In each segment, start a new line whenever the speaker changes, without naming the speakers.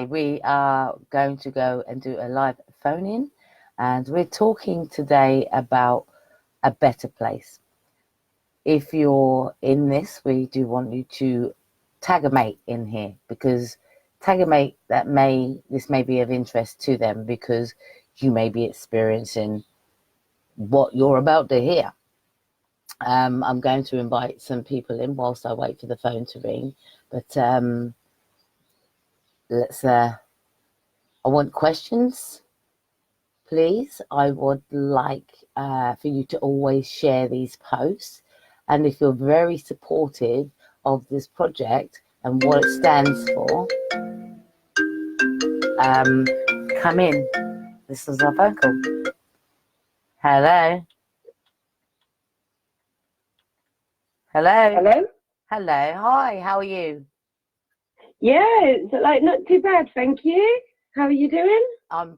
We are going to go and do a live phone in, and we're talking today about a better place. If you're in this, we do want you to tag a mate in here, because tag a mate this may be of interest to them, because you may be experiencing what you're about to hear. I'm going to invite some people in whilst I wait for the phone to ring, but I want questions, please. I would like for you to always share these posts. And if you're very supportive of this project and what it stands for, come in. This is our phone call. Hello. Hello.
Hello?
Hello. Hi, how are you?
Yeah, it's not too bad, thank you. How are you doing?
I'm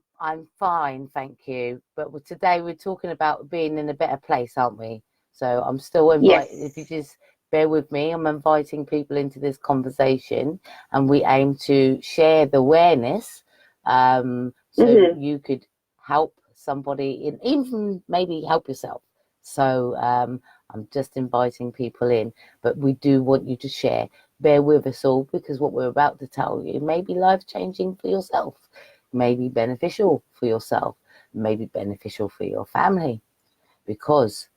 fine, thank you. But today we're talking about being in a better place, aren't we? So I'm still inviting, if you
Yes.
just bear with me, I'm inviting people into this conversation, and we aim to share the awareness, so
Mm-hmm.
you could help somebody, even maybe help yourself. So I'm just inviting people in, but we do want you to share. Bear with us all, because what we're about to tell you may be life-changing for yourself, may be beneficial for yourself, may be beneficial for your family, because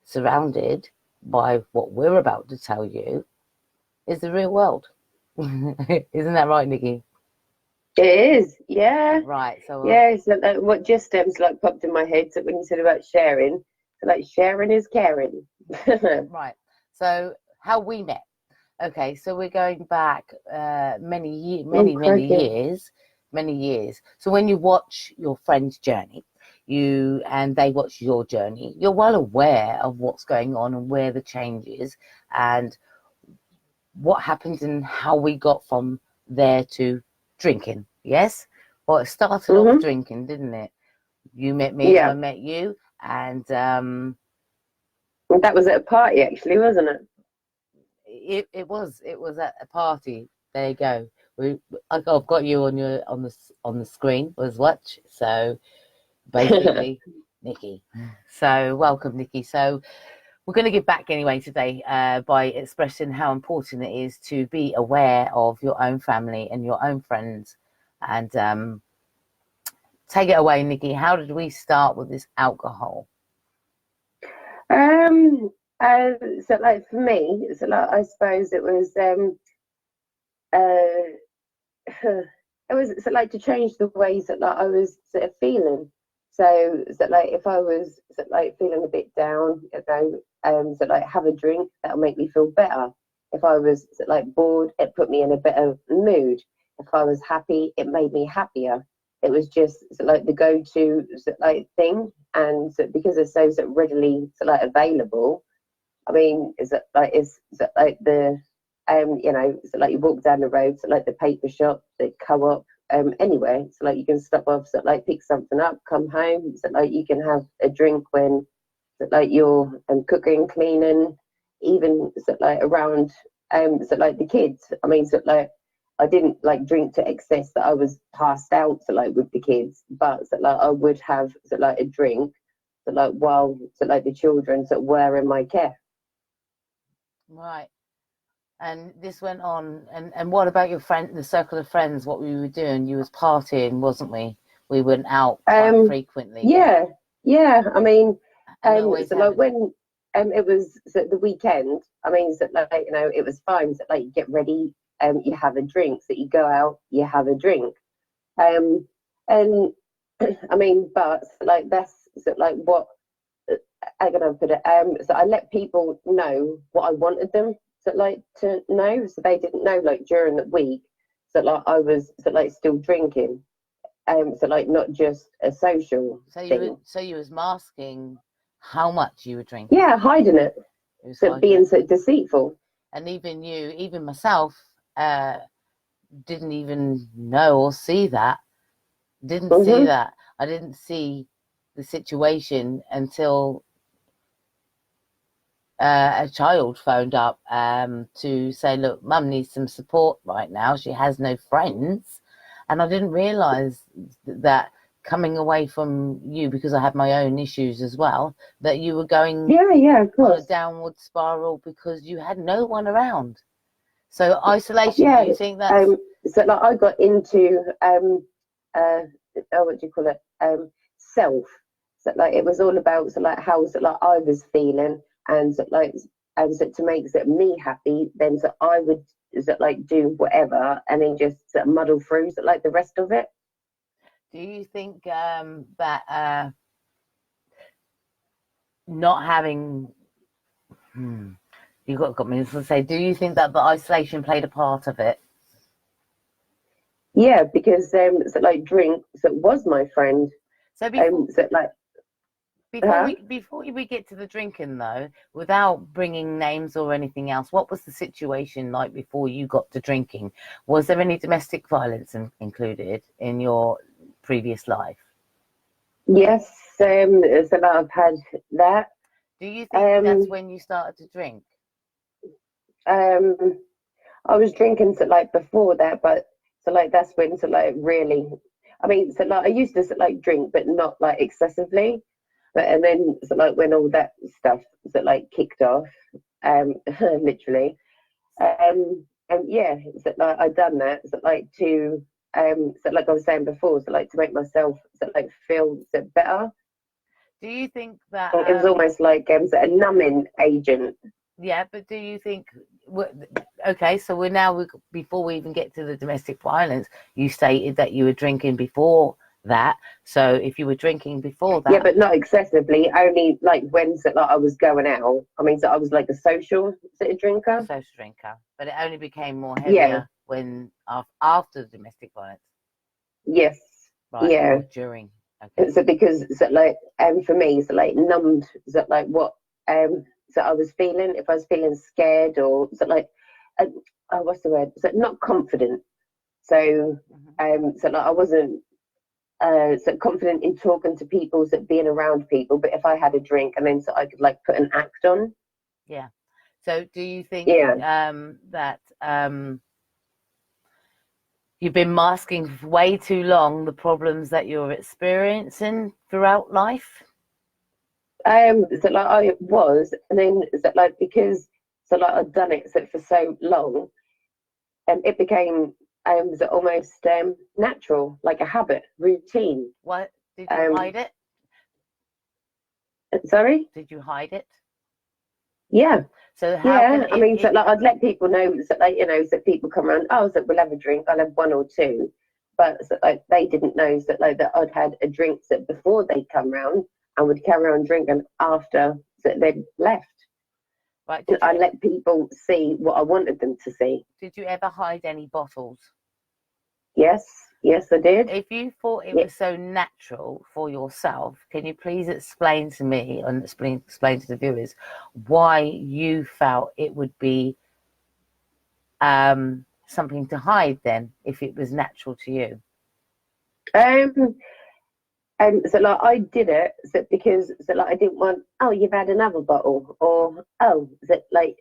surrounded by what we're about to tell you is the real world. Isn't that right, Nicky?
It is, yeah.
Right. So,
Yeah, so what just popped in my head so when you said about sharing, so sharing is caring.
right. So, how we met. Okay, so we're going back
Oh,
many
crikey.
years, many years. So when you watch your friend's journey, and they watch your journey, you're well aware of what's going on and where the change is, and what happened and how we got from there to drinking. Yes? Well, it started off
Mm-hmm.
drinking, didn't it? You met me, I
Yeah.
met you, and
That was at a party actually, wasn't it?
it was at a party. There you go. I've got you on the screen as watch. So basically, Nicky. So welcome, Nicky. So we're going to give back anyway today, by expressing how important it is to be aware of your own family and your own friends. And take it away, Nicky. How did we start with this alcohol?
Um, uh, so for me, so I suppose it was uh it was so to change the ways that I was sort of feeling. So if I was feeling a bit down, so have a drink, that'll make me feel better. If I was bored, it put me in a better mood. If I was happy, it made me happier. It was just the go-to thing, and so, because it's so readily available. I mean, is it the so you walk down the road, so the paper shop, the co-op, anywhere, so you can stop off, so pick something up, come home, so you can have a drink when so you're cooking, cleaning, even so around so the kids. I mean, so I didn't drink to excess that I was passed out so with the kids, but so I would have so a drink so while so the children so were in my care.
Right. And this went on, and what about your friend, the circle of friends? What we were doing? You was partying, wasn't we? We went out quite
Um,
frequently,
yeah, yeah. I mean,
and always
so
having.
when it was so the weekend, I mean, so it was fine. So you get ready, you have a drink. So you go out, you have a drink. Um, and I mean, but that's so what I'm gonna put it. So I let people know what I wanted them so to know, so they didn't know during the week. So I was so still drinking. So not just a social thing.
So you was masking how much you were drinking.
Yeah, hiding it.
It was
So
hiding it,
being so deceitful.
and even myself, uh, didn't even know or see that. Didn't see
Mm-hmm.
that. I didn't see the situation until a child phoned up, to say, "Look, Mum needs some support right now. She has no friends." And I didn't realize that coming away from you, because I had my own issues as well, that you were going
Yeah, of
on a
course.
downward spiral because you had no one around. So isolation, do
Yeah.
you think that's,
So like I got into what do you call it? Self. So like it was all about so like how so like I was feeling and so, like so to make so, me happy, then so I would so, like do whatever and then just so, muddle through so, like the rest of it.
do you think that not having, hmm, you got me to say, do you think that the isolation played a part of it?
Yeah, because so like drink so was my friend.
So before
So like
before
huh?
we get to the drinking though, without bringing names or anything else, what was the situation like before you got to drinking? Was there any domestic violence included in your previous life?
Yes, so like I've had that.
Do you think that's
Um
when you started to drink?
um I was drinking so like before that, but so like that's when so like really I mean so like I used to so, like drink but not like excessively. But and then so like when all that stuff so like kicked off, literally. And yeah, so like I done that so like to so like I was saying before, so like to make myself so like feel so better.
Do you think that
It was almost like so a numbing agent.
yeah, but do you think okay, so we're now before we even get to the domestic violence, you stated that you were drinking before that. So if you were drinking before
Yeah,
that,
but not excessively. Only like when so, like I was going out. I mean, so I was like a social sort of drinker.
social drinker, but it only became more
Yeah.
heavier when after the domestic violence,
Yes.
right?
Yeah.
Or during. Okay.
So because so like for me, so like numbed so like what so I was feeling if I was feeling scared or so like uh, oh, what's the word? So not confident. So
Hmm.
so like I wasn't so confident in talking to people, so being around people. But if I had a drink and then so I could like put an act on.
Yeah. So do you think
Yeah.
that you've been masking for way too long the problems that you're experiencing throughout life?
So like I was, and then so like because so like I'd done it so for so long, it became so almost natural, like a habit, routine.
What did you
Um,
hide it?
sorry,
Did you hide it?
yeah,
So how can
yeah. I mean, so like I'd let people know, so like so people come around. Oh, so we'll have a drink. I'll have one or two, but so, like they didn't know so, like that I'd had a drink so before they'd come round and would carry on drinking after so they'd left.
right?
I let people see what I wanted them to see.
Did you ever hide any bottles?
Yes, yes, I did.
If you thought it
Yeah.
was so natural for yourself, can you please explain to me and explain to the viewers why you felt it would be something to hide then if it was natural to you?
Um, so like I did it so because so like I didn't want. Oh, you've had another bottle, or oh, that like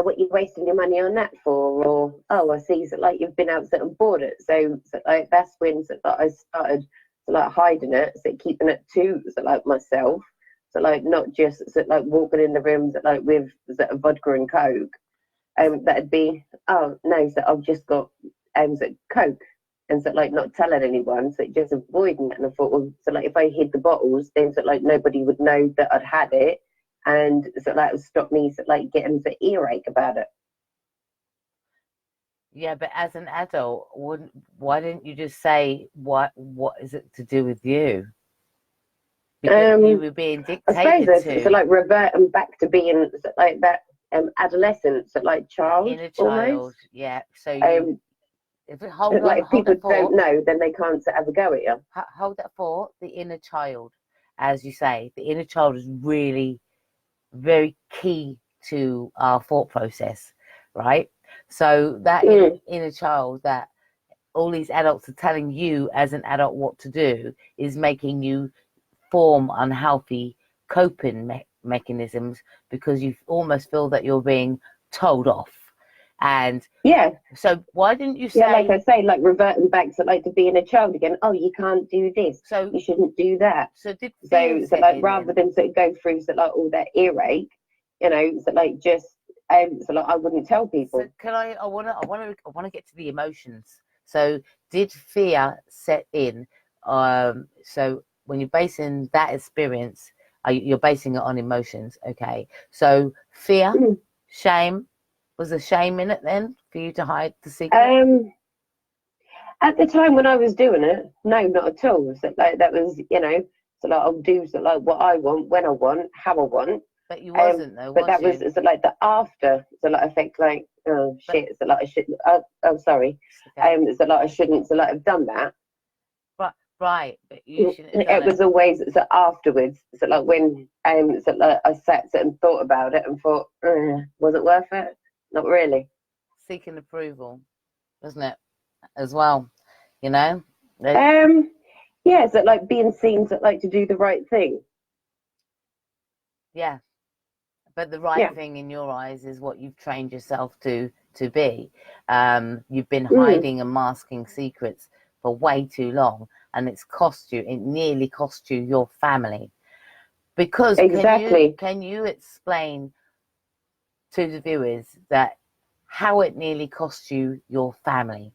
what you wasting your money on that for, or oh, I see so like you've been out so and bought it. So like that's when so like I started so like hiding it, so keeping it to so like myself. So like not just so like walking in the rooms like with so, vodka and coke. That'd be oh no, so I've just got so coke and so like not telling anyone, so just avoiding it. And I thought, well, so like if I hid the bottles, then so like nobody would know that I'd had it, and so that would stop me so like getting the earache about it.
Yeah, but as an adult, why didn't you just say what is it to do with you? Because you
Um,
were being
I suppose
dictated
it's so
to.
like reverting back to being so, like that adolescent, so like
That
child
inner
almost.
child, yeah. So you,
Um,
if
like if
hold
people
that
don't
thought,
know, then they can't so, have a go at you.
hold that thought. The inner child, as you say, the inner child is really very key to our thought process, right? So that
Mm,
inner child that all these adults are telling you as an adult what to do is making you form unhealthy coping mechanisms because you almost feel that you're being told off. And
Yeah.
so why didn't you
Yeah, like
say,
I say, like reverting back to like to being a child again. Oh, you can't do this.
so
You shouldn't do that.
so did fear
So
set
like
in
rather
then?
than sort of go through sort of like all that earache, you know, so like just so like I wouldn't tell
So
people.
can I wanna get to the emotions. So did fear set in? So when you're basing that experience, you're basing it on emotions, okay? So fear,
Mm.
shame, was there shame in it then for you to hide the secret?
Um, at the time when I was doing it, no, not at all. So like that was, you know, so like I'll do so like what I want, when I want, how I want.
But you
Um,
wasn't though,
but
was
that was
you?
so like the after, so like effect, like oh
But
shit, so like I shouldn't. Oh, sorry.
okay.
So like I shouldn't, so like have done that.
Right, right, but you shouldn't have done
It
it.
was always so afterwards. So like when so like I sat and thought about it and thought, was it worth it? Not really.
Seeking approval, wasn't it? As well, you know? They-
Um, yeah, so like being seen to like to do the right thing.
yeah. But the right
Yeah.
thing in your eyes is what you've trained yourself to be. You've been
Mm,
hiding and masking secrets for way too long, and it's cost you. It nearly cost you your family. Because
exactly.
can you explain to the viewers that how it nearly cost you your family?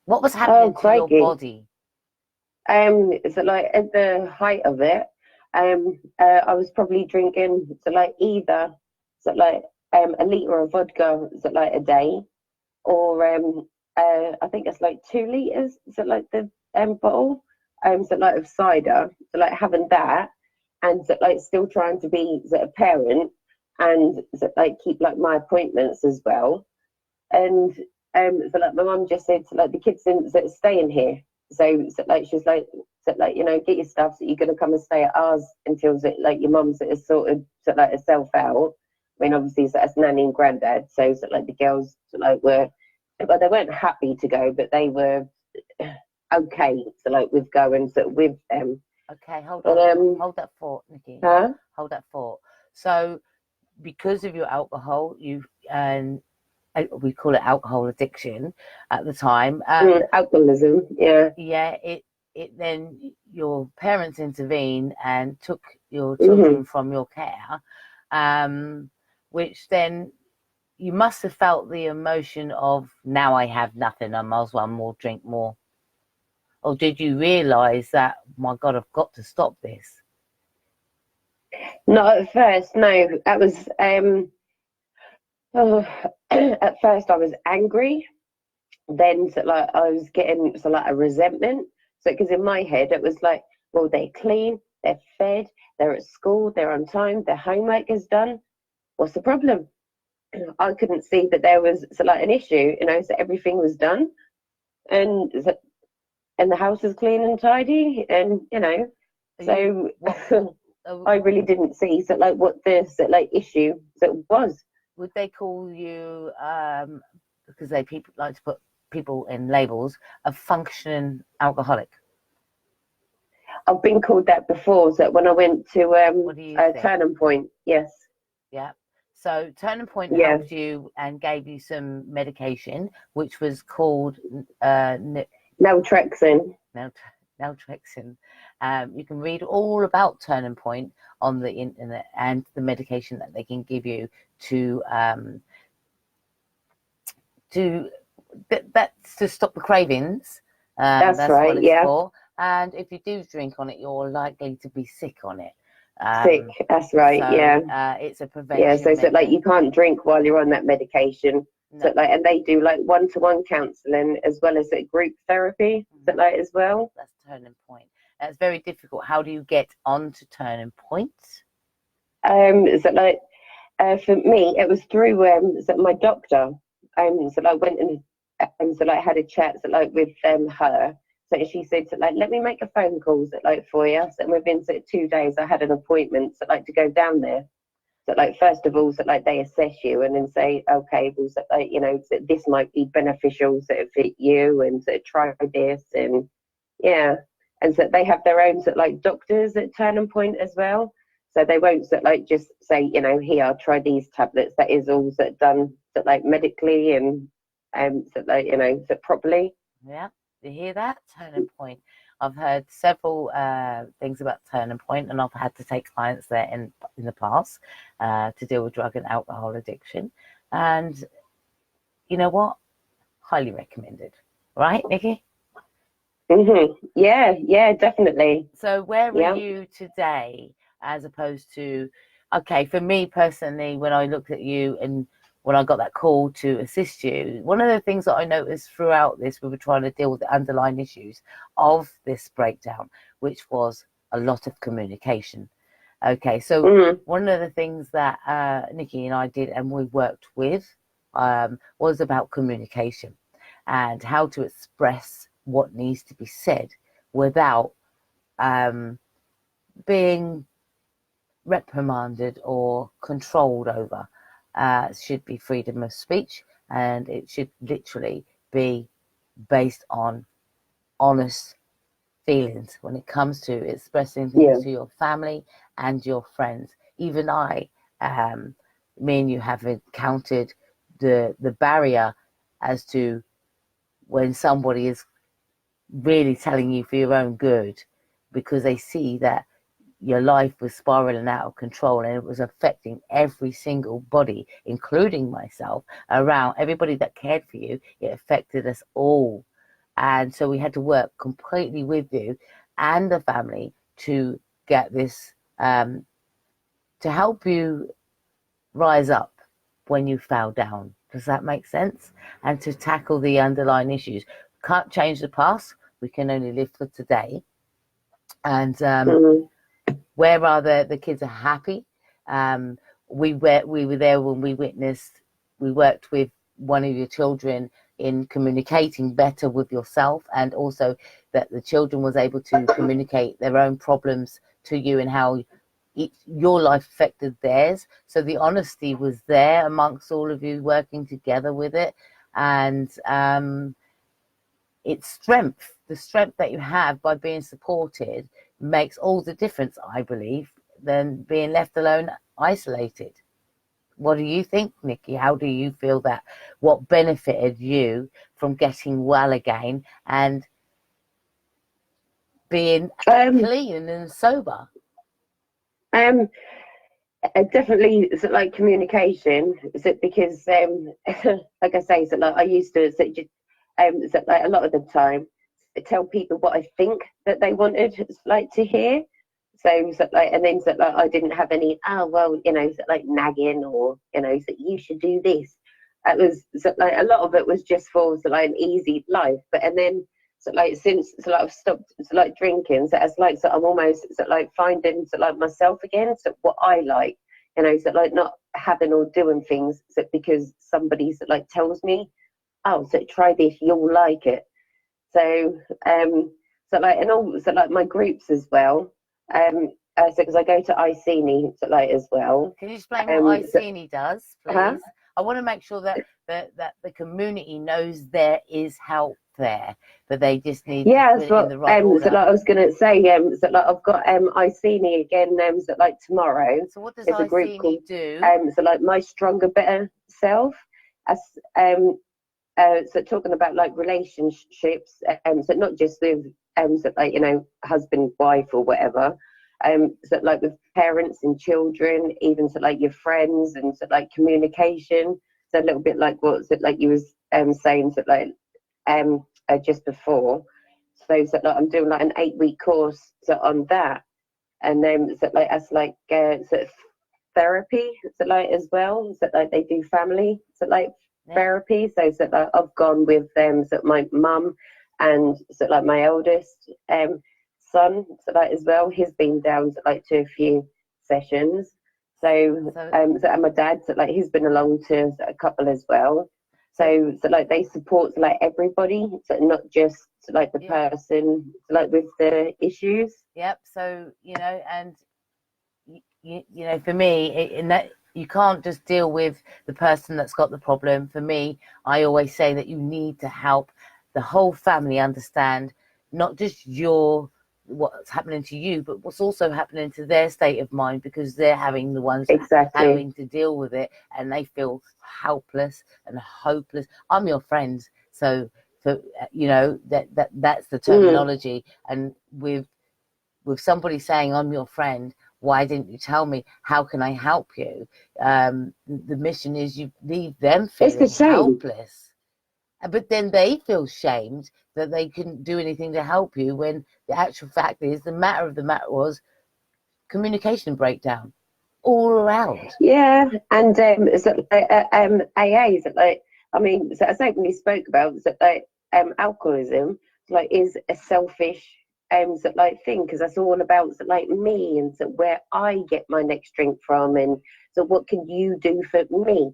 What was
Oh,
happening to your
crikey.
body?
So like at the height of it, I was probably drinking so like either so like a liter of vodka so like a day, or I think it's like 2 liters, so like the bottle, so like of cider, so like having that, and so like still trying to be so, a parent, and so, like keep like my appointments as well, and so like my mum just said so like the kids didn't so, stay in here, so like she's like so like you know get your stuff, so you're gonna come and stay at ours until so, like your mum's is sorted so like herself out. I mean, obviously, so that's nanny and granddad. So like the girls, so like were, but they weren't happy to go, but they were okay. So like with going so with them.
Okay, hold
But
on. Hold that thought, Nikki.
huh?
Hold that thought. So because of your alcohol, you and we call it alcohol addiction at the time.
Alcoholism. Yeah.
Yeah, it then your parents intervened and took your
Hmm.
children from your care, um, which then you must have felt the emotion of now I have nothing, I might as well more drink more. Or did you realise that my God, I've got to stop this?
Not at first. No, that was oh, at first I was angry. Then so like I was getting so like a resentment. So because in my head it was like, well, they're clean, they're fed, they're at school, they're on time, their homework is done. What's the problem? I couldn't see that there was so like an issue, you know. So everything was done, and and the house was clean and tidy, and you know.
Are you
So
what
I really didn't see so like what this so, like issue that was.
would they call you? Because they people like to put people in labels, a functioning alcoholic.
I've been called that before. So when I went to
What do you think?
Turning Point, yes,
Yeah. So Turning Point
yeah,
helped you and gave you some medication, which was called
naltrexone.
naltrexone. You can read all about Turning Point on the internet and the medication that they can give you to to that's to stop the cravings.
That's
That's what
right.
it's
Yeah,
for. And if you do drink on it, you're likely to be sick on it.
sick. That's right. Yeah,
It's a
yeah.
prevention
So like
measure.
you can't drink while you're on that medication.
No,
So like, and they do like one-to-one counselling as well as group therapy. So
mhm,
like as well.
that's Turning Point. That's very difficult. How do you get onto Turning Point?
So like for me, it was through so my doctor. So I went and so like had a chat so like with her. So she said so like let me make a phone call so like for you. So within so 2 days, I had an appointment so like to go down there. So like first of all, so like they assess you and then say okay, well so like you know so this might be beneficial so for you and so try this and yeah. And so they have their own sort of like doctors at Turning Point as well. So they won't sort of like just say, you know, here, try these tablets. That is all sort of done sort of like medically and sort of like, you know, sort of properly.
Yeah, you hear that? Turning Point. I've heard several things about Turning Point, and I've had to take clients there in the past to deal with drug and alcohol addiction. And you know what? Highly recommended. Right, Nicky?
Yeah, yeah, definitely.
So where are
Yeah.
you today as opposed to, okay, for me personally, when I looked at you and when I got that call to assist you, one of the things that I noticed throughout this, we were trying to deal with the underlying issues of this breakdown, which was a lot of communication. Okay, so one of the things that Nikki and I did and we worked with was about communication and how to express what needs to be said without being reprimanded or controlled over. It should be freedom of speech, and it should literally be based on honest feelings when it comes to expressing things
Yeah.
to your family and your friends. Even me and you have encountered the barrier as to when somebody is really telling you for your own good because they see that your life was spiraling out of control and it was affecting every single body, including myself, around everybody that cared for you. It affected us all. And so we had to work completely with you and the family to get this, to help you rise up when you fell down. Does that make sense? And to tackle the underlying issues. Can't change the past. We can only live for today. And where are the kids are happy. We were there when we worked with one of your children in communicating better with yourself, and also that the children was able to communicate their own problems to you and how your life affected theirs. So the honesty was there amongst all of you working together with it, and it's strength. The strength that you have by being supported makes all the difference, I believe, than being left alone, isolated. What do you think, Nikki? How do you feel that? What benefited you from getting well again and being clean and sober?
Definitely, is it like communication? Is it because, like I say, is it like I used to, is it just, is it like a lot of the time, tell people what I think that they wanted, like to hear. So, is it like, and then is it like I didn't have any, oh well, you know, is it like nagging or you know, is it you should do this? It was so like a lot of it was just for so like an easy life, but and then so like since so like I've stopped so like drinking, so it's like so I'm almost so like finding so like myself again, so what I like, you know, so like not having or doing things so because somebody so like tells me, oh, so try this, you'll like it. So so like and also like my groups as well. So because I go to Iceni so like as well.
Can you explain what
So,
Iceni does, please? I want to make sure that the community knows there is help there, but they just need to put it in the right
so
order.
like I was gonna say, so like I've got Iceni again, so like tomorrow.
So what does
There's a group called
Iceni do?
so like My Stronger Better Self. As so talking about like relationships, so not just with so like you know husband, wife, or whatever. So like with parents and children, even so like your friends and so like communication. So a little bit like what so like you was saying so like just before. So like I'm doing like an 8-week course so on that, and then so like as like sort of therapy so like as well. So like they do family so like therapy. So like I've gone with them so my mum and so like my eldest son so like as well. He's been down so like to a few sessions. So and my dad so like he's been along to a couple as well. So like they support like everybody, so not just like the person like with the issues.
Yep. So you know, and you know, for me, in that you can't just deal with the person that's got the problem. For me, I always say that you need to help the whole family understand not just your what's happening to you, but what's also happening to their state of mind, because they're having the ones
Exactly.
having to deal with it, and they feel helpless and hopeless. I'm your friend, so you know that's the terminology. And with somebody saying I'm your friend, why didn't you tell me? How can I help you? The mission is you leave them
It's the
feeling
shame.
helpless, but then they feel shamed that they couldn't do anything to help you, when the actual fact is the matter of the matter was communication breakdown all around.
Yeah, and is it like AA? Is it like, I mean, so I think we spoke about, is it like alcoholism like is a selfish is it like thing, because that's all about, is it like me, and so where I get my next drink from, and so what can you do for me?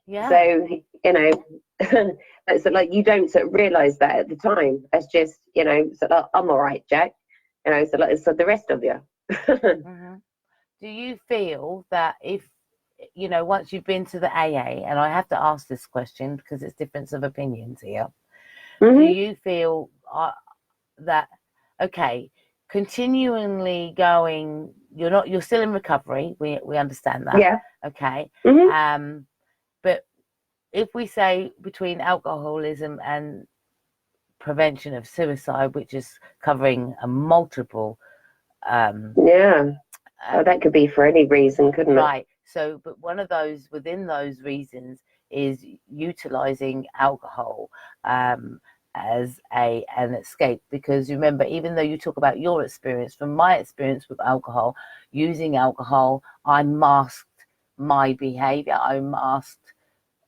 Yeah.
So you know, so like you don't sort of realize that at the time. It's just, you know, so like, I'm all right, Jack. You know, so like, so the rest of you.
Mm-hmm. Do you feel that if, you know, once you've been to the AA, and I have to ask this question because it's difference of opinions here, do
Mm-hmm.
you feel that, okay, continually going, you're still in recovery, we understand that,
Yeah.
okay,
Mm-hmm.
but if we say between alcoholism and prevention of suicide, which is covering a multiple
Yeah. Oh,
um,
that could be for any reason, couldn't it?
right, so but one of those within those reasons is utilizing alcohol as an escape, because remember, even though you talk about your experience, from my experience with alcohol, using alcohol, I masked my behavior, I masked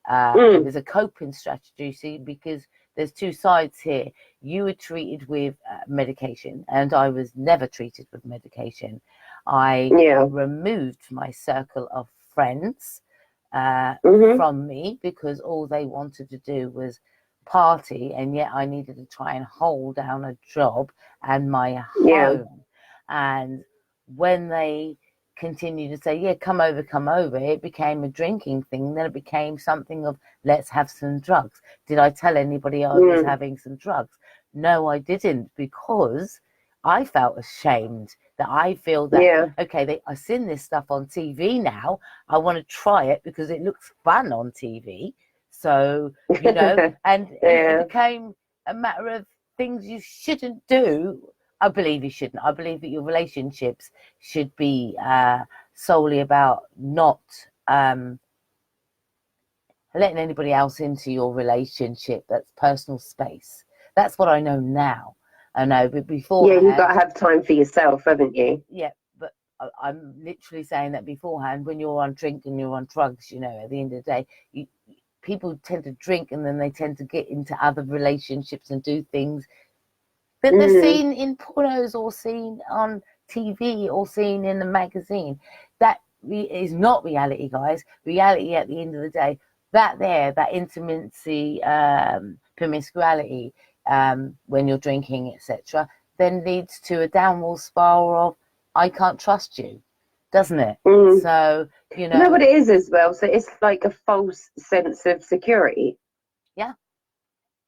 it
Mm.
was a coping strategy, see, because there's two sides here. You were treated with medication, and I was never treated with medication. I
Yeah.
removed my circle of friends uh,
Mm-hmm.
from me, because all they wanted to do was party, and yet I needed to try and hold down a job and my
Yeah.
home. And when they continue to say, yeah, come over, it became a drinking thing. Then it became something of, let's have some drugs. Did I tell anybody I was
Mm.
having some drugs? No, I didn't, because I felt ashamed, that I feel that,
Yeah.
okay, I've seen this stuff on TV now. I want to try it because it looks fun on TV. So, you know, and it
Yeah.
became a matter of things you shouldn't do. I believe you shouldn't. I believe that your relationships should be solely about not letting anybody else into your relationship. That's personal space. That's what I know now. I know, but
Yeah, you've got
beforehand,
to have time for yourself, haven't you?
yeah, but I'm literally saying that beforehand, when you're on drink and you're on drugs, you know, at the end of the day, people tend to drink, and then they tend to get into other relationships and do things that they're
Mm.
seen in pornos or seen on TV or seen in a magazine. That is not reality, guys. Reality at the end of the day, that intimacy, promiscuity, when you're drinking, etc., then leads to a downward spiral of, I can't trust you, doesn't it?
Mm.
So, you
You know
know,
what it is as well? So it's like a false sense of security.
yeah,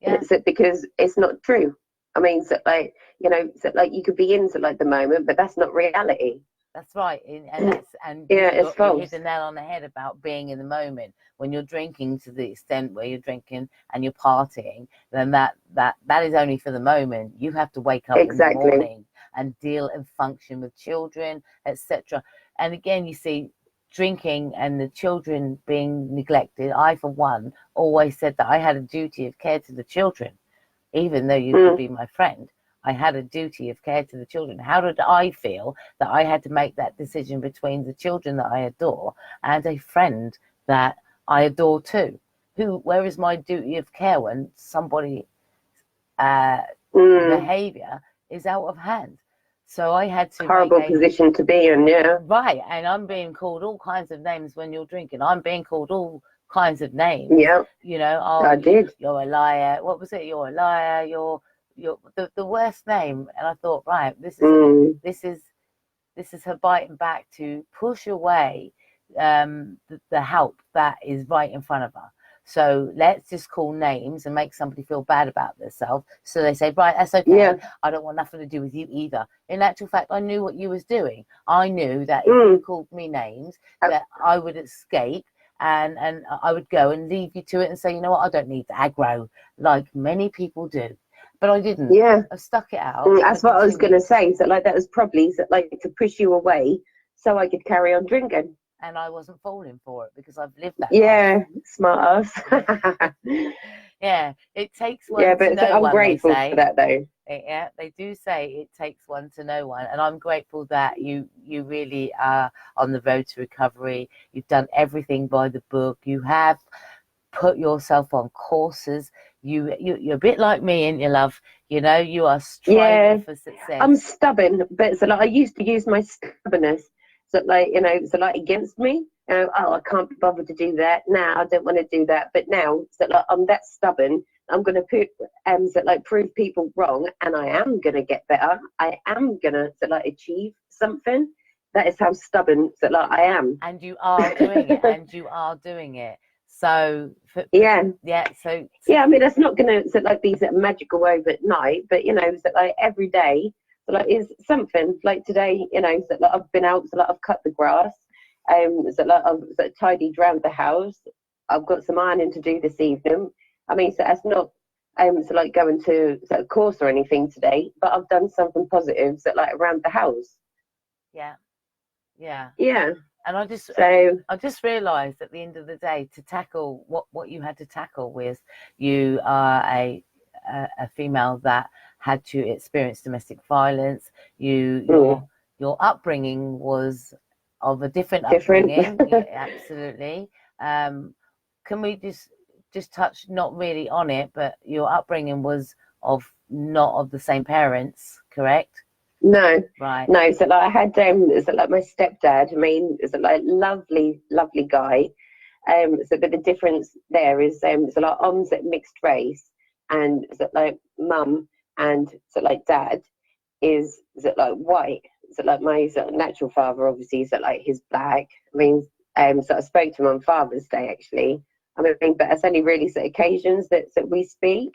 yeah.
It's because it's not true. I mean, so like, you know, so like you could be into like the moment, but that's not reality.
That's right, and that's and
Yeah, it's
you hit
false.
the nail on the head about being in the moment. When you're drinking to the extent where you're drinking and you're partying, then that is only for the moment. You have to wake up in the
Exactly.
morning and deal and function with children, etc. And again, you see, drinking and the children being neglected. I, for one, always said that I had a duty of care to the children, even though you could
Mm.
be my friend. I had a duty of care to the children. How did I feel that I had to make that decision between the children that I adore and a friend that I adore too? Where is my duty of care when somebody uh,
Mm.
behavior is out of hand? So I had to make
Horrible
a
position to be in, yeah.
right, and I'm being called all kinds of names when you're drinking. I'm being called all kinds of names.
Yeah,
You know, oh,
I did.
you're a liar. What was it? You're a liar. You're the worst name. And I thought, right,
Mm.
this is this is her biting back to push away the help that is right in front of her. So let's just call names and make somebody feel bad about themselves. So they say, right, that's okay.
Yeah.
I don't want nothing to do with you either. In actual fact, I knew what you was doing. I knew that if you called me names, that I would escape and I would go and leave you to it and say, you know what, I don't need the aggro like many people do. But I didn't.
Yeah.
I stuck it out.
That's what I was going to say. So like that was probably like to push you away so I could carry on drinking.
And I wasn't falling for it because I've lived that
Yeah,
life.
smart ass.
Yeah, it takes one
Yeah,
to
but
know
I'm
one, they
grateful
say.
for that though.
Yeah, they do say it takes one to know one, and I'm grateful that you really are on the road to recovery. You've done everything by the book. You have put yourself on courses. You're a bit like me, ain't you, love? You know, you are striving for success.
I'm stubborn, but so like I used to use my stubbornness, so like so like against me. Oh, I can't be bothered to do that. Now I don't want to do that. But now, so like I'm that stubborn. I'm going to put so like prove people wrong, and I am going to get better. I am going to so like achieve something. That is how stubborn so like I am.
And you are doing it. And you are doing it. So
yeah.
So
yeah, I mean that's not going to so like be so magical overnight, but so like every day, so like is something like today. So like I've been out, so like I've cut the grass. So like I've so tidied around the house. I've got some ironing to do this evening. I mean, so that's not so like going to a course or anything today, but I've done something positive, so like around the house.
Yeah.
Yeah.
And I just realised at the end of the day, to tackle what you had to tackle with, you are a female that had to experience domestic violence. Your upbringing was of a different upbringing. Yeah, absolutely. Can we just touch not really on it, but your upbringing was not of the same parents, correct?
No,
right.
No. So like I had so like my stepdad. I mean, is like lovely, lovely guy. So but the difference there is so like om's at mixed race, and so like mum and so like dad is so like white. So like my natural father obviously is like he's black. I mean, so I spoke to him on Father's Day actually. I mean, but it's only really occasions that we speak.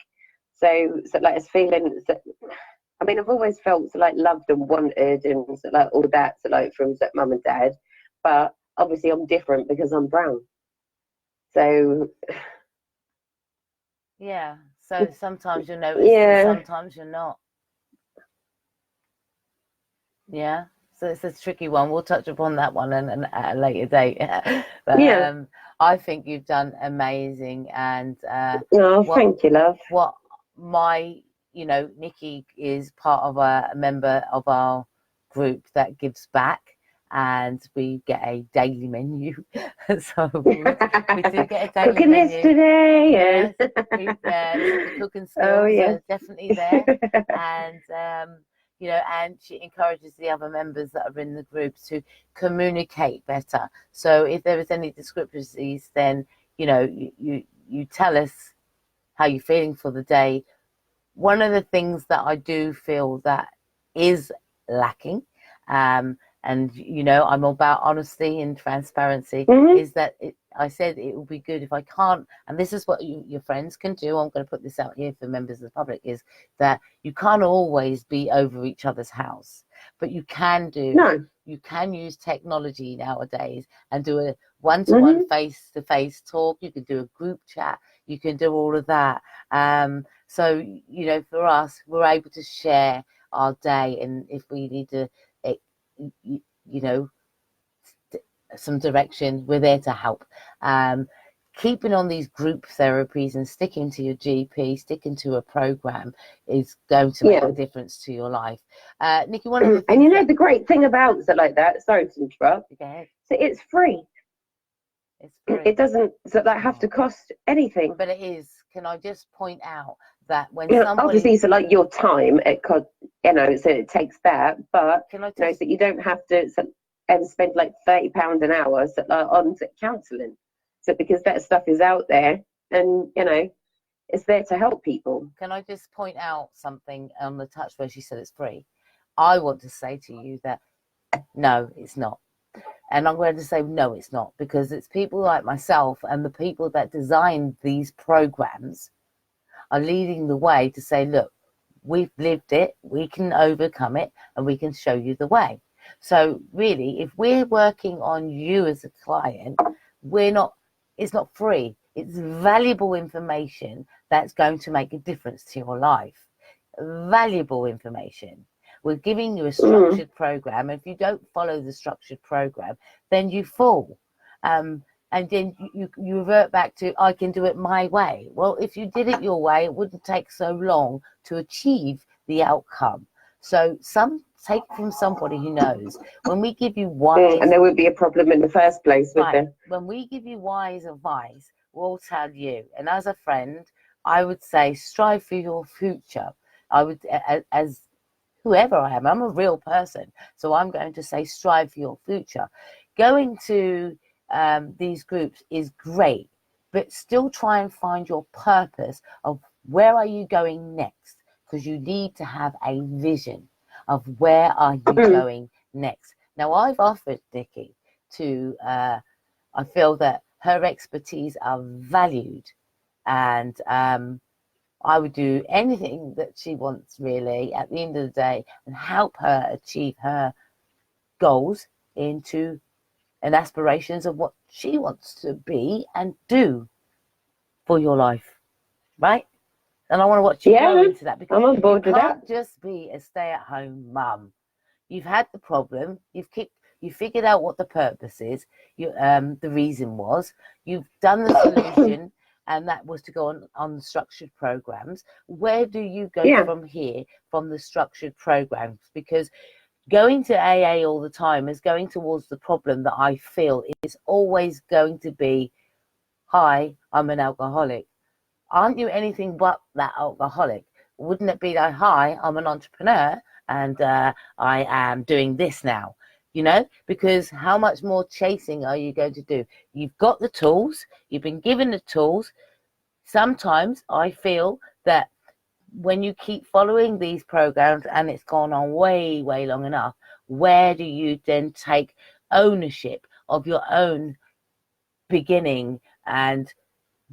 So like it's feeling. I mean, I've always felt so like loved and wanted and so like all that, so like from so mum and dad. But obviously, I'm different because I'm brown. So
yeah. So sometimes you'll notice, sometimes you're not. Yeah. So it's a tricky one. We'll touch upon that one and at a later date. But I think you've done amazing. And
thank you, love.
What Nicky is part of a member of our group that gives back, and we get a daily menu. So we do get a daily
cooking
menu.
this today.
The cooking skills are definitely there. And and she encourages the other members that are in the group to communicate better. So if there is any discrepancies, then you tell us how you're feeling for the day. One of the things that I do feel that is lacking, and I'm about honesty and transparency, is that I said it would be good if I can't, and this is what your friends can do, I'm going to put this out here for members of the public, is that you can't always be over each other's house, but you can you can use technology nowadays and do a one-to-one face-to-face talk. You can do a group chat, you can do all of that. So for us, we're able to share our day, and if we need to some direction, we're there to help. Keeping on these group therapies and sticking to your GP, sticking to a program is going to make a difference to your life. Nicky, one of the things,
and the great thing about it like that, sorry to interrupt, so it's free.
It's free.
It doesn't have to cost anything.
But it is. Can I just point out that when
somebody, obviously, so like your time, it could, so it takes that, but so you don't have to spend like £30 an hour on counselling. So because that stuff is out there, and it's there to help people.
Can I just point out something on the touch where she said it's free? I want to say to you that no, it's not. And I'm going to say, no, it's not, because it's people like myself and the people that designed these programs are leading the way to say, look, we've lived it, we can overcome it, and we can show you the way. So really, if we're working on you as a client, it's not free. It's valuable information that's going to make a difference to your life. Valuable information. We're giving you a structured program. If you don't follow the structured program, then you fall. And then you revert back to, I can do it my way. Well, if you did it your way, it wouldn't take so long to achieve the outcome. So take from somebody who knows. When we give you wise...
And there would be a problem in the first place, would there?
When we give you wise advice, we'll tell you. And as a friend, I would say, strive for your future. I would, as whoever I am, I'm a real person. So I'm going to say, strive for your future. Going to these groups is great, but still try and find your purpose of where are you going next, because you need to have a vision of where are you going next. Now, I've offered Nicky to, I feel that her expertise are valued, and I would do anything that she wants, really, at the end of the day, and help her achieve her goals into and aspirations of what she wants to be and do for your life, right? And I want to watch you grow into that, because
I'm on board
you
with
can't
that.
just be a stay-at-home mum. You've had the problem. You figured out what the purpose is. The reason was. You've done the solution, and that was to go on the structured programs. Where do you go from here, from the structured programs? Because going to AA all the time is going towards the problem that I feel is always going to be, hi, I'm an alcoholic. Aren't you anything but that alcoholic? Wouldn't it be like, hi, I'm an entrepreneur and I am doing this now? You know, because how much more chasing are you going to do? You've got the tools. You've been given the tools. Sometimes I feel that when you keep following these programs and it's gone on way, way long enough, where do you then take ownership of your own beginning and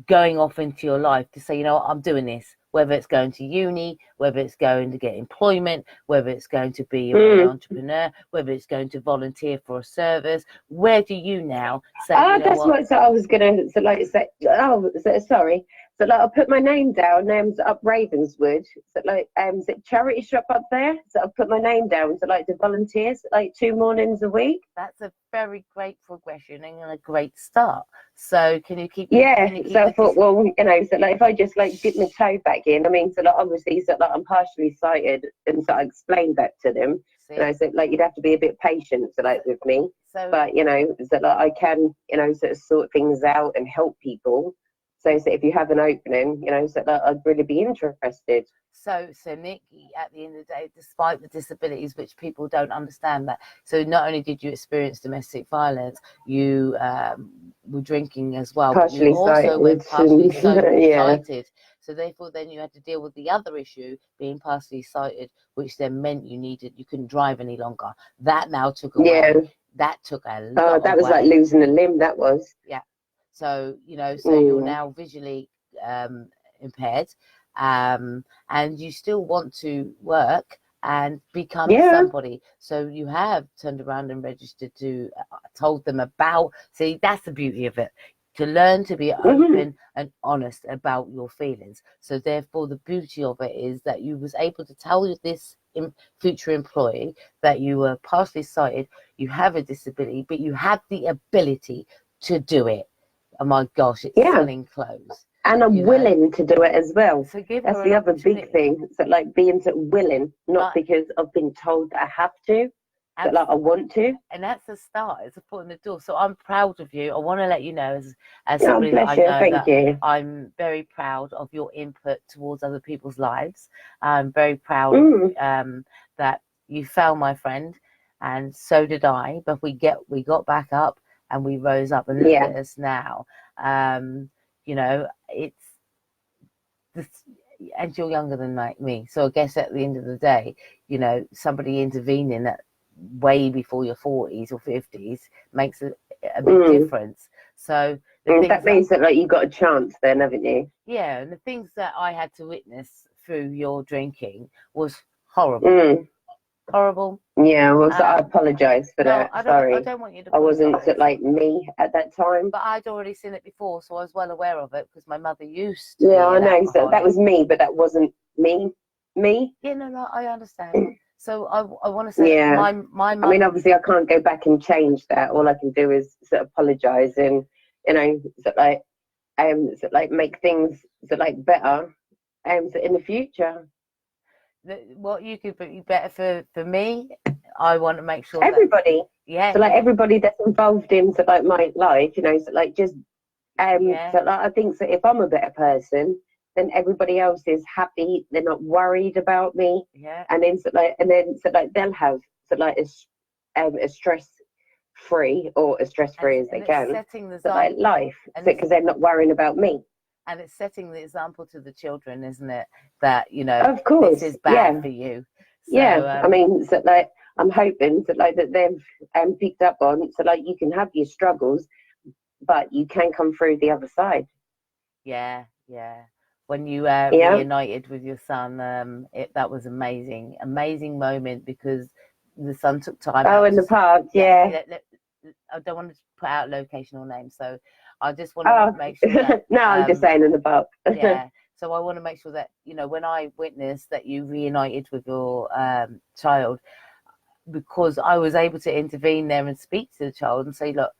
going off into your life to say, you know what, I'm doing this, whether it's going to uni, whether it's going to get employment, whether it's going to be an entrepreneur, whether it's going to volunteer for a service? Where do you now say,
that's what I was going to say. Sorry. So like, I'll put my name down. Name's up Ravenswood. So like, is it charity shop up there? So I'll put my name down. So like, to volunteers, like 2 mornings a week.
That's a very great progression and a great start. So can you keep?
Yeah. So I thought, well, you know, so like, if I just like dip my toe back in, I mean, so like, obviously, so like, I'm partially sighted, and so I explained that to them. You know, so like, you'd have to be a bit patient, so like, with me. But you know, so like, I can, you know, sort of sort things out and help people. So if you have an opening, you know, so that I'd really be interested.
So Nicky, at the end of the day, despite the disabilities, which people don't understand that, so not only did you experience domestic violence, you were drinking as well,
partially
but you also
sighted.
went partially sighted.
Yeah.
So therefore, then you had to deal with the other issue, being partially sighted, which then meant you couldn't drive any longer. That now took away.
Yeah.
That took a lot.
That was like losing a limb. That was.
Yeah. So, you know, you're now visually impaired, and you still want to work and become somebody. So you have turned around and registered to, told them about, see, that's the beauty of it, to learn to be open and honest about your feelings. So therefore, the beauty of it is that you was able to tell this future employee that you were partially sighted, you have a disability, but you have the ability to do it. Oh my gosh, it's selling clothes.
And I'm willing to do it as well.
So
that's the other big thing. So like, being so willing, not because I've been told that I have to, but like, I want to.
And that's the start. It's a foot in the door. So I'm proud of you. I want to let you know, as somebody that I know, I'm very proud of your input towards other people's lives. I'm very proud that you fell, my friend, and so did I. But we got back up. And we rose up, and look at us now. You know, it's this, and you're younger than me. So I guess at the end of the day, you know, somebody intervening way before your 40s or 50s makes a big difference. So
that means that like you got a chance then, haven't you?
Yeah, and the things that I had to witness through your drinking was horrible. Horrible.
Yeah, well, so I apologise for
No,
that. Sorry,
I don't want you to
I wasn't
apologise.
like me at that time.
But I'd already seen it before, so I was well aware of it because my mother used to
Yeah,
be
I
an
know. So that
alcoholic.
was me, but that wasn't me. Me.
Yeah, no, I understand. So I want to say
Yeah.
that my mum.
I mean, obviously, I can't go back and change that. All I can do is sort of apologise and, you know, sort of like make things sort of like better, so in the future.
What you could be better for me, I want to make sure
Everybody.
Yeah,
So like everybody that's involved in sort of like my life, you know, so like just
yeah.
so like I think so if I'm a better person, then everybody else is happy. They're not worried about me.
Yeah.
And then so like they'll have so like a stress free or as stress free as they can.
Setting the
so like life, because they're not worrying about me.
And it's setting the example to the children, isn't it? That, you know,
Of course,
this is bad for you. So,
I mean, so like I'm hoping that like that they've picked up on, so like you can have your struggles, but you can come through the other side.
Yeah. When you reunited with your son, that was amazing moment because the son took time out.
Oh, in the park, yeah.
I don't want to put out location or name, so I just want to make sure that.
No, I'm just saying in the park.
Yeah. So I want to make sure that, you know, when I witnessed that you reunited with your child, because I was able to intervene there and speak to the child and say, look,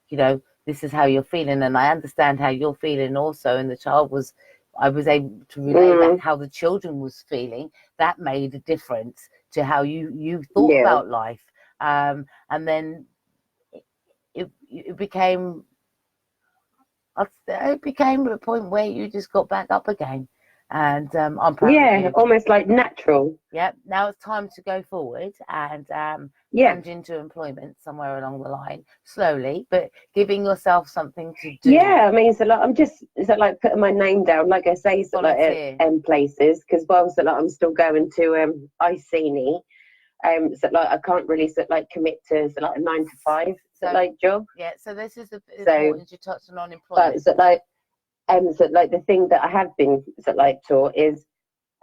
you know, this is how you're feeling, and I understand how you're feeling also. And I was able to relay back how the children was feeling. That made a difference to how you thought about life. And then it became a point where you just got back up again. And I'm proud of you.
Almost like natural.
Yep. Now it's time to go forward and plunge into employment somewhere along the line, slowly, but giving yourself something to do.
Yeah, I mean, so like I'm just like putting my name down, like I say, so like at places, because while so like I'm still going to ICNI, so like I can't really like commit to like a 9 to 5 like job.
Yeah, so this is important to touch on unemployment.
But so like the thing that I have been like taught is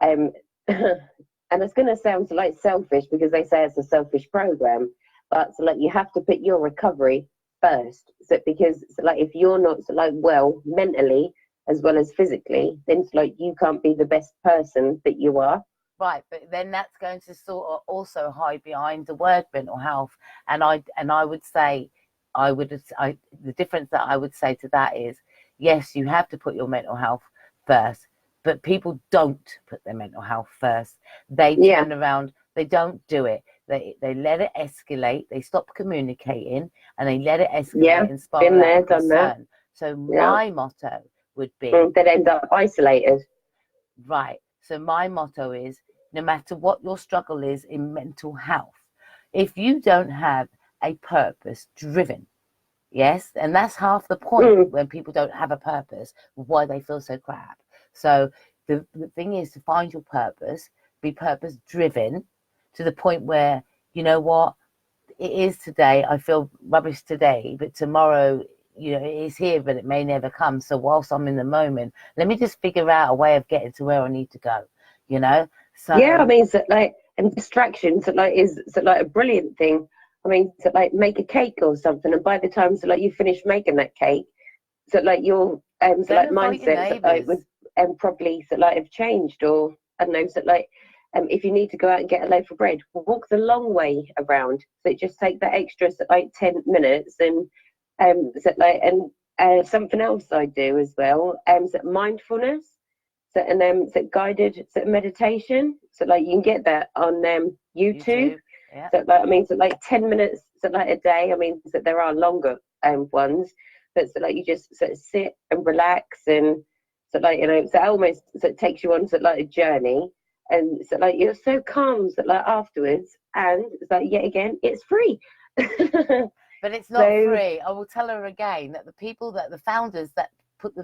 and it's going to sound like selfish because they say it's a selfish program, but so like you have to put your recovery first. So because so like if you're not so like well mentally as well as physically, then so like you can't be the best person that you are.
Right, but then that's going to sort of also hide behind the word mental health, and I would say the difference that I would say to that is, yes, you have to put your mental health first, but people don't put their mental health first. They turn around, they don't do it. They let it escalate. They stop communicating and they let it escalate and spiral out of concern. So my motto would be
they'd end up isolated.
Right. So my motto is, no matter what your struggle is in mental health, if you don't have a purpose driven, yes, and that's half the point when people don't have a purpose, why they feel so crap. So the thing is to find your purpose, be purpose driven to the point where, you know what, it is today, I feel rubbish today, but tomorrow, you know, it is here, but it may never come. So whilst I'm in the moment, let me just figure out a way of getting to where I need to go, you know? So
I mean, so like, and distractions like is so like a brilliant thing. I mean, so like make a cake or something, and by the time so like you finish making that cake, so like your so like mindset so like would probably so like have changed, or I don't know, so like if you need to go out and get a loaf of bread, walk the long way around. So it just take that extra so like 10 minutes, and so like and something else I do as well, so mindfulness. So and then so guided so meditation. So like you can get that on YouTube. So like I mean, so like 10 minutes so like a day. I mean, so there are longer ones, but so like you just sort of sit and relax, and so like you know, so it almost so it takes you on to like a journey, and so like you're so calm so like afterwards, and it's like yet again, it's free.
But it's not free. I will tell her again that the founders that put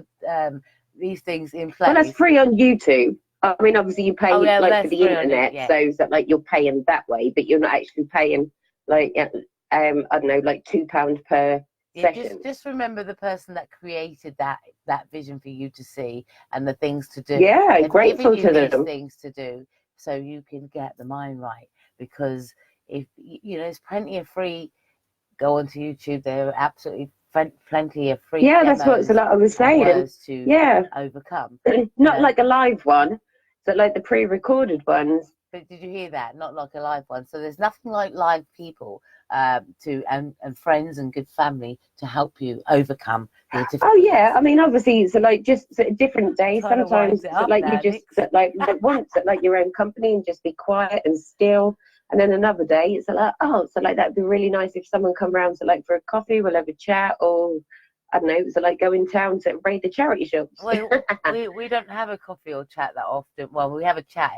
these things in place.
Well, that's free on YouTube. I mean, obviously you pay like for the internet, so that like you're paying that way, but you're not actually paying like I don't know, like £2 per session.
Just remember the person that created that vision for you to see and the things to do.
Yeah,
They've
grateful
given you
to
these
them.
things to do so you can get the mind right. Because if there's plenty of free. Go onto YouTube. There are absolutely plenty of free
Yeah, that's what
demos
I was
and
saying.
words to
Yeah,
overcome.
not like a live one, but like the pre-recorded ones.
But did you hear that? Not like a live one. So there's nothing like live people and friends and good family to help you overcome your
Oh
difficulties.
yeah, I mean obviously it's like just different days.
Trying to
Sometimes
wind it up
like
now,
you just
Nix.
like want like your own company and just be quiet and still. And then another day it's like, oh, so like that'd be really nice if someone come around to like for a coffee, we'll have a chat, or I don't know, so like go in town to raid the charity shops.
Well, we don't have a coffee or chat that often. Well, we have a chat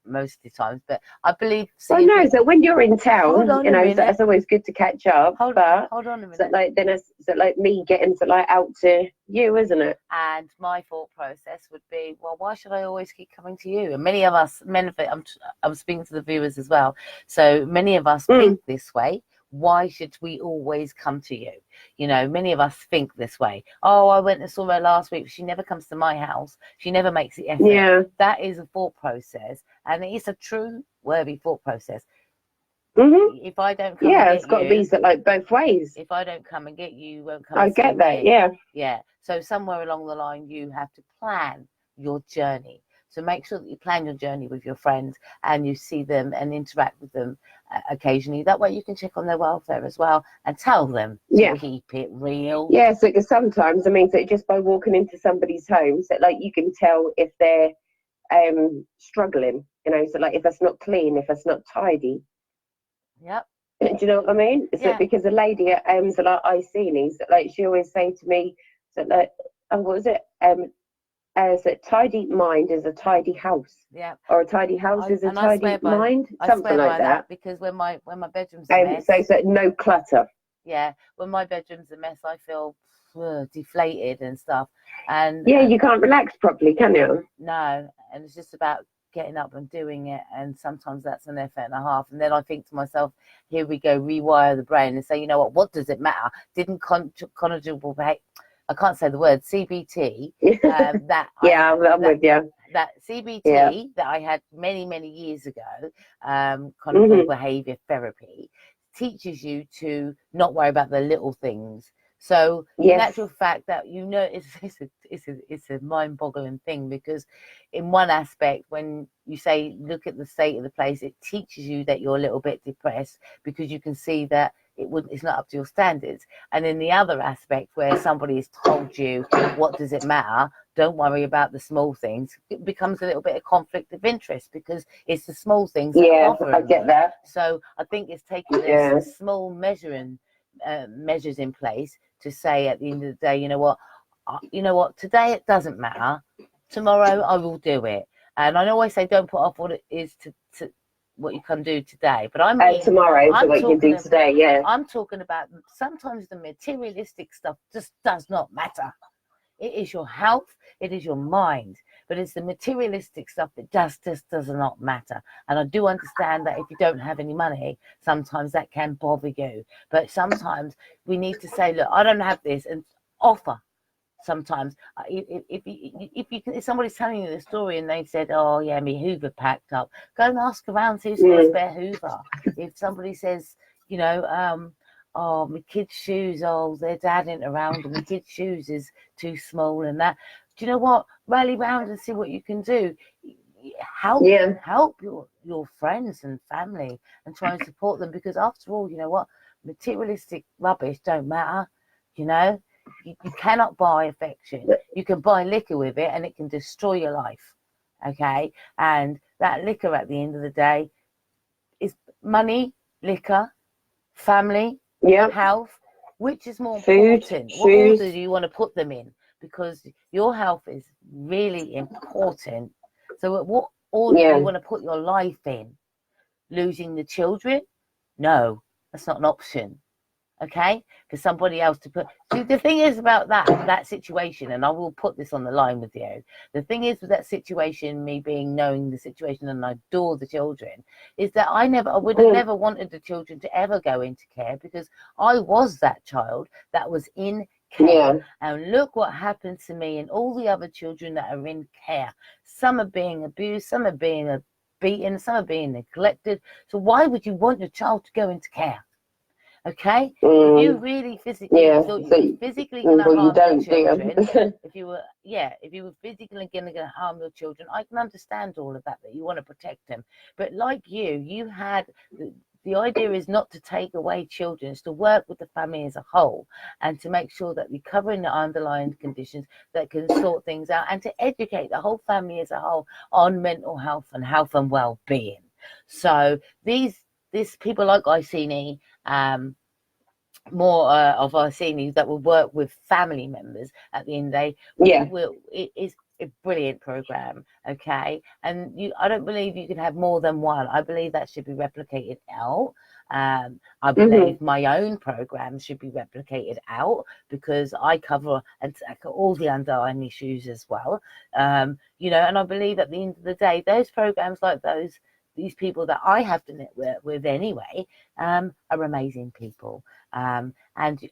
most of the times, but I believe.
Well, no, so when you're in town, you know, so it's always good to catch up.
Hold on a minute.
So like then it's so like me getting to like out to you, isn't it?
And my thought process would be, well, why should I always keep coming to you? And many of us, I'm speaking to the viewers as well. So many of us think this way. Why should we always come to you? You know, many of us think this way. Oh, I went and saw her last week. She never comes to my house. She never makes the effort.
Yeah.
That is a thought process. And it's a true, worthy thought process.
Mm-hmm.
If I don't come,
yeah, it's got to be like both ways.
If I don't come and get you, you won't come.
I get that.
Me.
Yeah.
Yeah. So somewhere along the line, you have to plan your journey. So make sure that you plan your journey with your friends and you see them and interact with them occasionally. That way you can check on their welfare as well and tell them to keep it real.
Yeah, so because sometimes, I mean, so just by walking into somebody's home, so like you can tell if they're struggling, you know, so like if it's not clean, if it's not tidy.
Yep.
Do you know what I mean? So because a lady at so like I see like she always say to me, so like, oh, what was it? So tidy mind is a tidy house.
Yeah.
Or a tidy house is a tidy mind. Something like that.
Because when my bedroom's a mess.
So no clutter.
Yeah. When my bedroom's a mess, I feel deflated and stuff. And
yeah, you can't relax properly, can you?
No. And it's just about getting up and doing it, and sometimes that's an effort and a half. And then I think to myself, here we go, rewire the brain and say, you know what does it matter? Didn't conjugal behavior, I can't say the word, CBT, that
I'm with you.
That CBT that I had many years ago, conjugal behavior therapy, teaches you to not worry about the little things. So in actual fact, that it's a mind-boggling thing, because in one aspect, when you say look at the state of the place, it teaches you that you're a little bit depressed because you can see that it's not up to your standards. And in the other aspect, where somebody has told you, what does it matter? Don't worry about the small things. It becomes a little bit of conflict of interest because it's the small things.
Yeah, I get that.
So I think it's taking those small measures in place to say at the end of the day, you know what, today it doesn't matter. Tomorrow I will do it. And I always say, don't put off what it is to what you can do today. But I mean
tomorrow to what you can do today. Yeah.
I'm talking about sometimes the materialistic stuff just does not matter. It is your health, it is your mind, but it's the materialistic stuff that just does not matter. And I do understand that if you don't have any money, sometimes that can bother you. But sometimes we need to say, look, I don't have this, and offer. Sometimes if somebody's telling you the story and they said, oh yeah, my Hoover packed up, go and ask around, see who's got a spare Hoover. If somebody says, you know, oh, my kid's shoes, oh, their dad ain't around and my kid's shoes is too small and that, do you know what, rally round and see what you can do. Help your friends and family and try and support them, because after all, you know what, materialistic rubbish don't matter. You know, you cannot buy affection. You can buy liquor with it and it can destroy your life. Okay, and that liquor at the end of the day is money, liquor, family, health. Which is more important? What order do you want to put them in? Because your health is really important. So what order do you want to put your life in? Losing the children? No, that's not an option. okay, for somebody else to put. See, the thing is about that situation, and I will put this on the line with you. The thing is with that situation, me knowing the situation, and I adore the children, is that I would have never wanted the children to ever go into care, because I was that child that was in care.
Yeah.
And look what happened to me and all the other children that are in care. Some are being abused, some are being beaten, some are being neglected. So why would you want your child to go into care? Okay, if you really physically thought you were physically going to harm your children, if you were physically going to harm your children, I can understand all of that you want to protect them. But like you had the idea is not to take away children, it's to work with the family as a whole, and to make sure that we're covering the underlying conditions that can sort things out, and to educate the whole family as a whole on mental health and well-being. So these people like Iceni, more of our seniors that will work with family members at the end of the day. It is a brilliant program, okay? And I don't believe you can have more than one. I believe that should be replicated out. I believe my own program should be replicated out, because I cover and tackle all the underlying issues as well. And I believe at the end of the day, those programs like these people that I have to network with anyway, are amazing people. And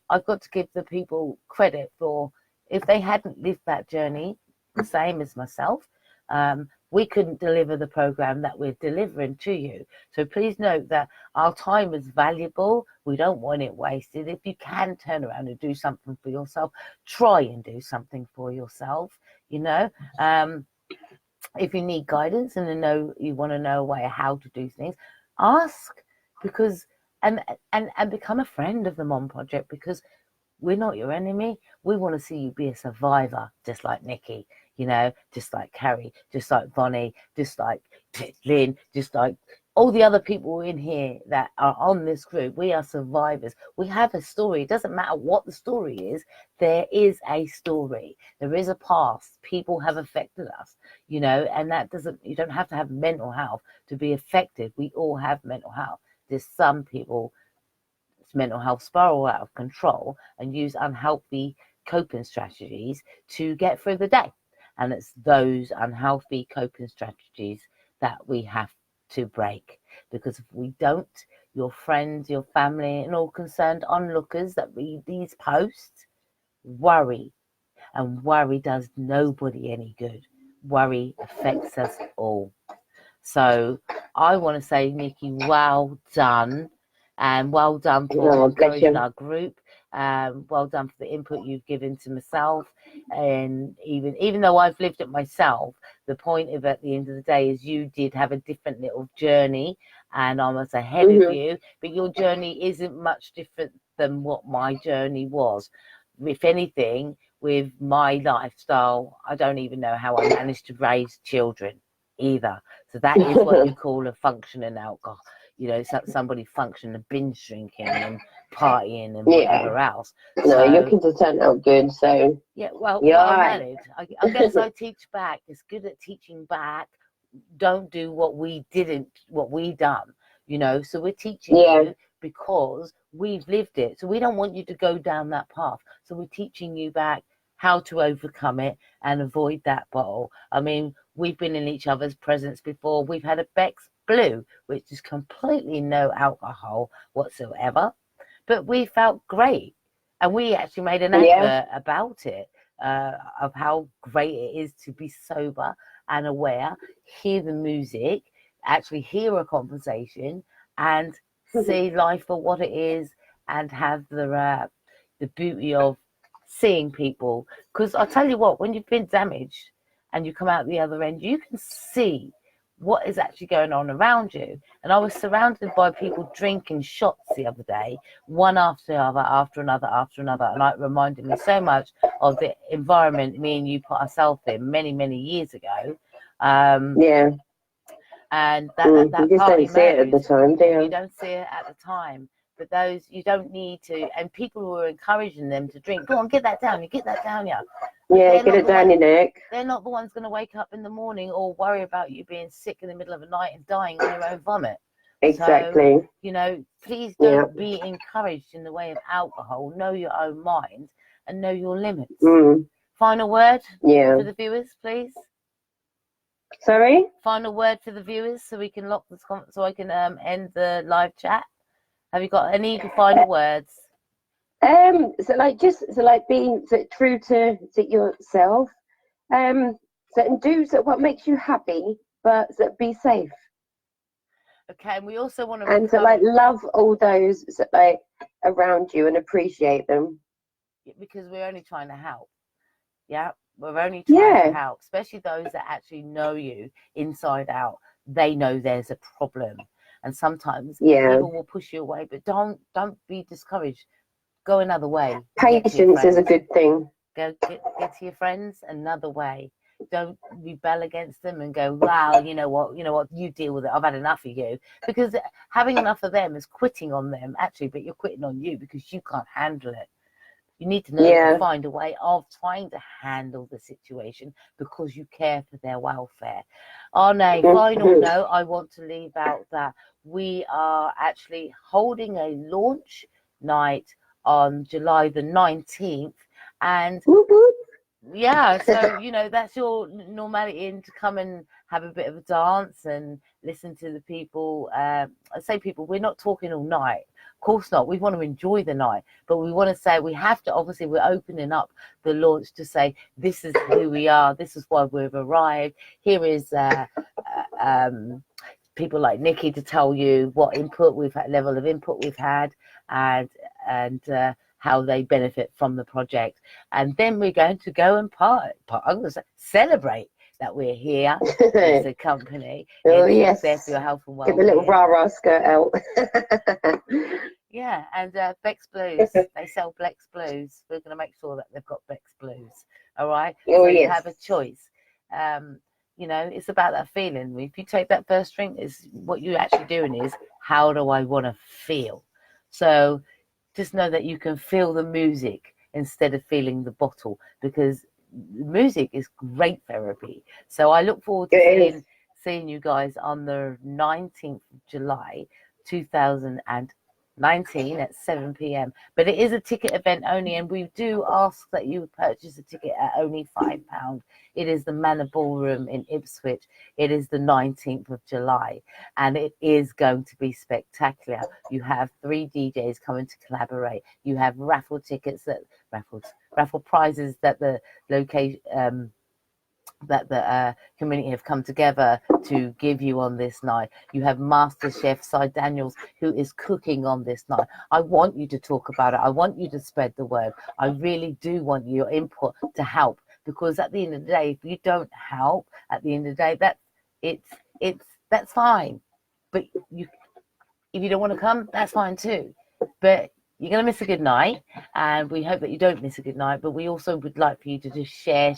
I've got to give the people credit for, if they hadn't lived that journey, the same as myself, we couldn't deliver the program that we're delivering to you. So please note that our time is valuable. We don't want it wasted. If you can turn around and do something for yourself, try and do something for yourself, if you need guidance and you want to know a way how to do things, ask, because and become a friend of the Mom Project, because we're not your enemy. We want to see you be a survivor, just like Nicky, just like Carrie, just like Bonnie, just like Lynn, just like all the other people in here that are on this group. We are survivors. We have a story. It doesn't matter what the story is. There is a story. There is a past. People have affected us, and that doesn't, you don't have to have mental health to be affected. We all have mental health. There's some people, mental health spiral out of control and use unhealthy coping strategies to get through the day. And it's those unhealthy coping strategies that we have to break, because if we don't, your friends, your family, and all concerned onlookers that read these posts worry, and worry does nobody any good. Worry affects us all. So I want to say, Nicky, well done. And well done for encouraging our group. Well done for the input you've given to myself. And even though I've lived it myself, the point of it at the end of the day is you did have a different little journey, and I was ahead of you, but your journey isn't much different than what my journey was. If anything, with my lifestyle, I don't even know how I managed to raise children either. So that is what you call a functioning alcohol. Somebody functioning, binge drinking and partying and whatever else.
No, your kids have turned out good, so
well, I managed. I guess I teach back. It's good at teaching back. Don't do what we done. So we're teaching you because we've lived it. So we don't want you to go down that path. So we're teaching you back how to overcome it and avoid that bottle. I mean, we've been in each other's presence before. We've had a Beck's Blue, which is completely no alcohol whatsoever, but we felt great, and we actually made an advert about it, of how great it is to be sober and aware, hear the music, actually hear a conversation, and see life for what it is, and have the beauty of seeing people. Because I'll tell you what, when you've been damaged and you come out the other end, you can see what is actually going on around you. And I was surrounded by people drinking shots the other day, one after the other, after another, and it reminded me so much of the environment me and you put ourselves in many years ago. And that
you just don't see it at the time, do you?
You don't see it at the time. But those, you don't need to, and people who are encouraging them to drink, go on, get that down, yeah.
Yeah, get it down your neck.
They're not the ones going to wake up in the morning or worry about you being sick in the middle of the night and dying on your own vomit.
Exactly.
So, you know, please
Yeah.
don't be encouraged in the way of alcohol. Know your own mind and know your limits.
Mm.
Final word
Yeah.
for the viewers, please.
Sorry.
Final word for the viewers, so we can lock this. So I can end the live chat. Have you got any final words?
So like being true to yourself. And do what makes you happy, but be safe.
Okay, and we also want to
And to love all those around you and appreciate them.
because we're only trying to help. Yeah, we're only trying to help, especially those that actually know you inside out. They know there's a problem, and sometimes people will push you away. But don't be discouraged. Go another way.
Patience is a good thing.
Go get to your friends another way. Don't rebel against them and go, wow, you know what, you deal with it. I've had enough of you. Because having enough of them is quitting on them, actually, but you're quitting on you because you can't handle it. You need to know to find a way of trying to handle the situation because you care for their welfare. Arne, final note, I want to leave out that we are actually holding a launch night on July the 19th. And yeah, so you know that's your normality in to come and have a bit of a dance and listen to the people. I say people, we're not talking all night. Of course not. We want to enjoy the night, but we want to say we have to. Obviously, we're opening up the launch to say this is who we are. This is why we've arrived. Here is people like Nicky to tell you what input we've had, level of input we've had, and how they benefit from the project. And then we're going to go and I'm going to say, celebrate that we're here as a company.
Yes.
There for your health and well-being.
Get the little rah-rah skirt out.
Yeah, and Bex Blues. They sell Bex Blues. We're going to make sure that they've got Bex Blues. All right? So you have a choice. You know, it's about that feeling. If you take that first drink, is what you're actually doing is, how do I want to feel? So just know that you can feel the music instead of feeling the bottle, because music is great therapy. So I look forward to seeing you guys on the 19th of July 2019 at 7 p.m. But it is a ticket event only, and we do ask that you purchase a ticket at only £5. It is the Manor Ballroom in Ipswich. It is the 19th of July, and it is going to be spectacular. You have 3 DJs coming to collaborate. You have raffle tickets raffle prizes that the location that the community have come together to give you on this night. You have Master Chef Cy Daniels, who is cooking on this night. I want you to talk about it. I want you to spread the word. I really do want your input to help, because at the end of the day, if you don't help, at the end of the day, that's fine. But if you don't want to come, that's fine too. But you're going to miss a good night, and we hope that you don't miss a good night. But we also would like for you to just share.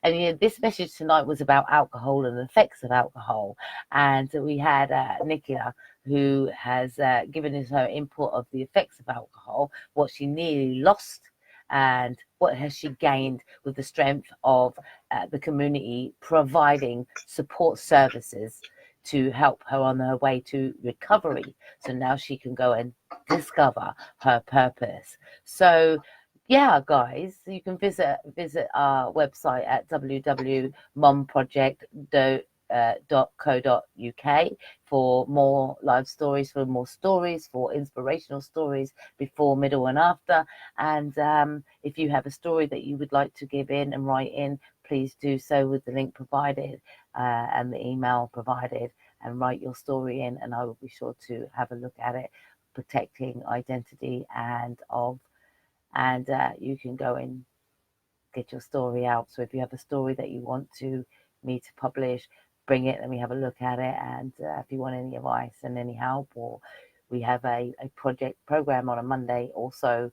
And you know, this message tonight was about alcohol and the effects of alcohol. And we had Nicky, who has given us her input of the effects of alcohol, what she nearly lost, and what has she gained with the strength of the community providing support services to help her on her way to recovery. So now she can go and discover her purpose. So yeah, guys, you can visit our website at www.momproject.co.uk for more live stories, for inspirational stories before, middle, and after. And if you have a story that you would like to give in and write in, please do so with the link provided and the email provided, and write your story in, and I will be sure to have a look at it, protecting identity and you can go and get your story out. So if you have a story that you want me to publish, bring it, let me have a look at it. And if you want any advice and any help, or we have a program on a Monday also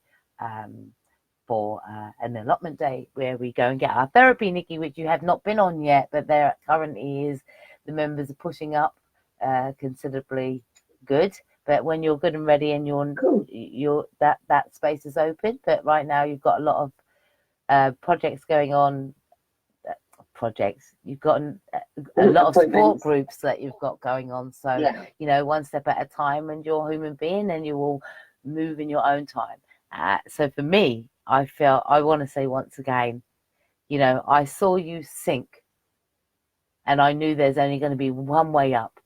for an allotment day where we go and get our therapy, Nicky, which you have not been on yet, but there currently is. The members are pushing up considerably good. But when you're good and ready and you're that space is open. But right now you've got a lot of projects going on projects. You've got a lot of support
Appointments.
groups that you've got going on. So,
Yeah.
you know, one step at a time, and you're a human being and you will move in your own time. So for me, I want to say once again, you know, I saw you sink and I knew there's only going to be one way up.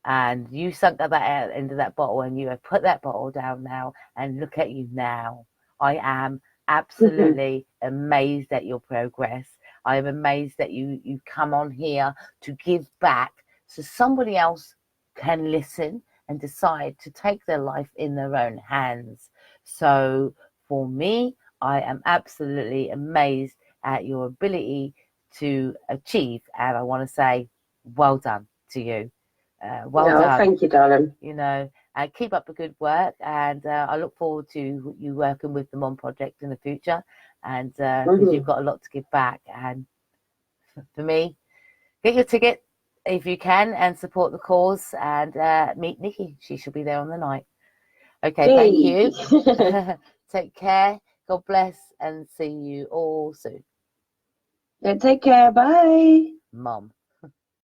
And you sunk at that end of that bottle and you have put that bottle down now, and look at you now. I am absolutely amazed at your progress. I am amazed that you come on here to give back so somebody else can listen and decide to take their life in their own hands. So for me, I am absolutely amazed at your ability to achieve, and I want to say well done to you. Well
No,
done,
thank you, darling.
you know, and keep up the good work. And I look forward to you working with the Mom Project in the future. And because you've got a lot to give back. And for me, get your ticket if you can and support the cause, and meet Nicky. She shall be there on the night. Okay, thank
Yay.
you. Take care. God bless, and see you all soon.
Yeah, take care. Bye.
Mom.